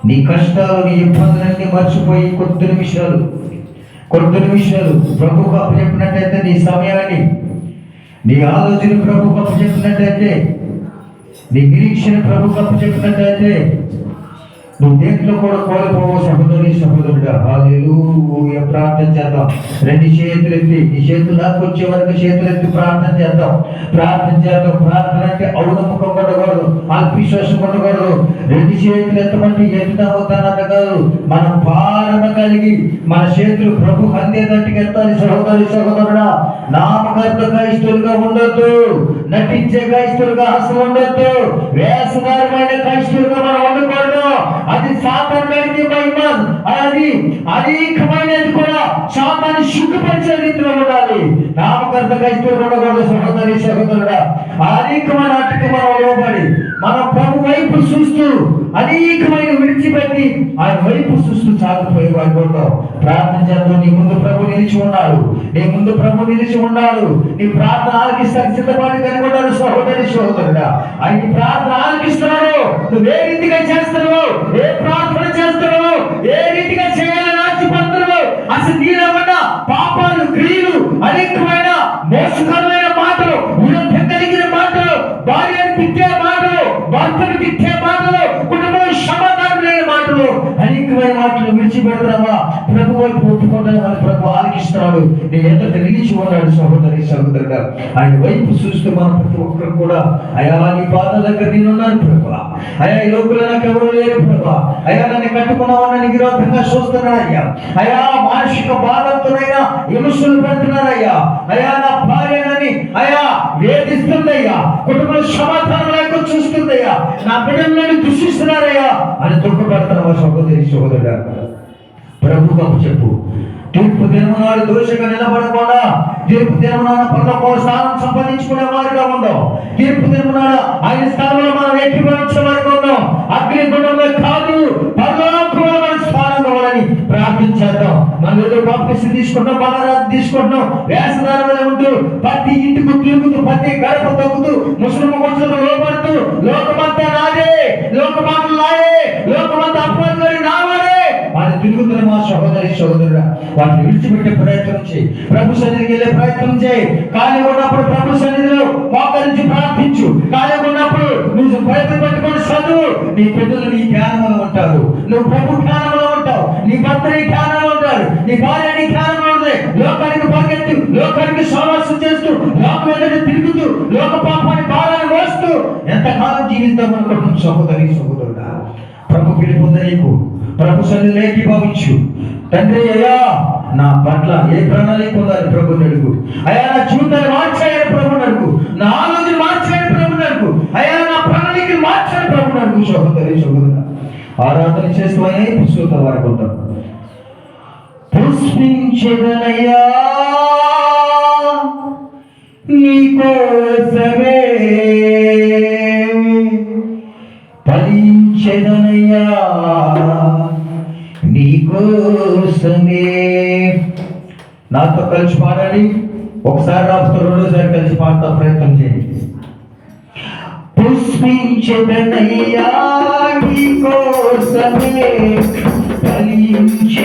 నీ కష్టాలు, నీ ఇబ్బందులన్నీ మర్చిపోయి కొద్ది నిమిషాలు ప్రభువుకు అప్పచెప్పినట్టయితే, నీ సమయాన్ని, నీ ఆలోచన ప్రభువుకు అప్పచెప్పినట్టయితే, నీ నిరీక్షణ ప్రభువుకు అప్పచెప్పినట్టయితే, నువ్వు దేంట్లో కూడా కోల్పోవు సహోదరుడా. హల్లెలూయా. ప్రార్థన చేద్దాం. రెండు చేతులు ఎత్తి, నీ చేతులు నాకు వచ్చే వరకు చేతులు ఎత్తి ప్రార్థన చేద్దాం. ప్రార్థన అంటే ఔనముఖం ఉండకూడదు, అల్పవిశ్వాసం ఉండకూడదు. రెండు చేతులు ఎత్తమంటే ఎత్తుతావుతానంట కాదు, మనం భారణ కలిగి మన చేతులు ప్రభు అందేదంటికి ఎత్తాలి. సహోదరుడా, నామకార్థ క్రైస్తవులుగా ఉండొద్దు, నటించే క్రైస్తవులుగా అసలు ఉండొద్దు, వేసనారమైన క్రైస్తవులుగా మనం ఉండకూడదు. అది సాతానుడి మహిమ, అది అనేకమైనది కూడా సాతాను సిగ్గుపరిచే రీతిలో ఉండాలి. నామకర్త క్రైస్తవులు ఉండకూడదు. సహోదరుడా, అనేకమైన వాటికి మనం లోబడి మన ప్రభు వైపు చూస్తూ అనేకమైన విడిచిపెట్టి ఆయన వైపు చూస్తూ సాగిపోయే వాడి కొడతాం. ప్రార్థన చేద్దాం. నీ ముందు ప్రభు నిలిచి ఉన్నాడు, నీ ప్రార్థన ఆలకిస్తానికి సిద్ధపడి కనుగొన్నాడు. సహోదరుడా, ఆయన ప్రార్థన ఆలకిస్తున్నాడు. నువ్వు ఏ రీతిగా చేస్తున్నావు, ఏ ప్రార్థన చేస్తున్నావు, ఏ రీతిగా చేయాలని ఆశపడుతున్నావు, అసలు నీలో ఉన్న పాపాలు, క్రియలు, అనేకమైన మోసకరమైన మాటలు, విరుద్ధం కలిగిన మాటలు, భార్యను తిట్టే మాటలు, భర్తను తిట్టే మాటలు, కుటుంబం సమాధానం లేని మాటలు, అనేకమైన మాటలు విడిచిపెడతామా? ప్రభు వైపు ఒప్పుకుంటామని ప్రభు ఆలకిస్తున్నాడు. నీ ఎదుట నిలిచి ఉన్నాడు. సహోదరుడా, ఆయన వైపు చూస్తూ మనం ప్రతి ఒక్కరు కూడా, అయా నీ పాదాల దగ్గర నేనున్నాను ప్రభు, అయా ఈ లోపల నాకు ఎవరు లేరు ప్రభు, అయా నన్ను కట్టుకున్నామని విరోధంగా చూస్తున్నానయ్యా, అయా మానసిక బాధలతోనైనా విమర్శలు పెడుతున్నానయ్యా, అయా నా భార్యనని అయా వేధిస్తుందయ్యా, కుటుంబం సమాధానం లేక చూస్తుందయ్యా, నా బిడ్డలను దూషిస్తున్నారయ్యా అని దుఃఖపడుతున్నావా? సహోదరుడా, ప్రభుకు చెప్పు. తీర్పు దినమునాడు దోషగా నిలబడకుండా, తీర్పు దినమునాడు పరలోక స్థానం సంపాదించుకునే వారిగా ఉందాం. తీర్పు దినమునాడు ఆయన స్థానంలో మనం ఏకీభవించే వారిగా ఉందాం. అగ్ని గుండంలో కాదు, పరలోకంలో మన స్థానం కావాలని ప్రార్థించేద్దాం. మనం ఏదో బాప్టిజం తీసుకుంటాం, బలారాధన తీసుకుంటున్నాం, వేషధారణ ఉంటూ ప్రతి ఇంటికి తిరుగుతూ, ప్రతి గడప తగ్గుతూ, ముస్లిం లోపడుతూ, లోకమంతా నాదే, లోకమంతా నాయే, లోకమంతా అపవాది నావాడే వారు తిరుగుతున్న మా సహోదరుడా, వాటిని విడిచిపెట్టే ప్రయత్నం చేయి. ప్రభు సన్నిధికి వెళ్ళే ప్రయత్నం చేయి. ఖాళీ ఉన్నప్పుడు ప్రభు సన్నిధిలో మోకరించి ప్రార్థించు. ఖాళీ ఉన్నప్పుడు నువ్వు బైబిల్ పట్టుకొని చదువు. నీ పిల్లలు నీ జ్ఞానంలో ఉంటారు, నువ్వు ప్రభు జ్ఞానంలో ఉంటావు, నీ భర్త నీ జ్ఞానంలో ఉంటాడు, నీ భార్య నీ జ్ఞానంలో ఉంటుంది. లోకానికి పరిగెత్తు, లోకానికి సహవాసం చేస్తూ, లోకం ఎదుట తిరుగుతూ, లోక పాపాన్ని భారాన్ని మోస్తూ ఎంతకాలం జీవిద్దాం అనుకుంటున్నాం? సహోదరుడా, ప్రభు పిలుపుంద నీకు, ప్రభు సన్నిధిలో ఏకీభవించు. తండ్రి, అయ్యా నా పట్ల ఏ ప్రణాళిక ఉందని ప్రభుని అడుగు. అయ్యా నా జీవితాన్ని మార్చాయని ప్రభుని అడుగు, నా ఆలోచన మార్చాయని ప్రభుని అడుగు, అయ్యా నా ప్రణాళికలు మార్చాయని ప్రభుని అడుగు. సహోదరుడా, ఆరాధన చేస్తూ అనే పుస్తకం వారికి ఉంటాం. పుష్పించదనయ్యా నీకోసమే, ఫలించదనయ్యా నీకోసమే. నాతో కలిసి పాడండి. ఒకసారి రాపుతో రెండోసారి కలిసి పాడతా ప్రయత్నం చేయండి. పుష్పించదనయ్యా నీకోసమే, ఫలించ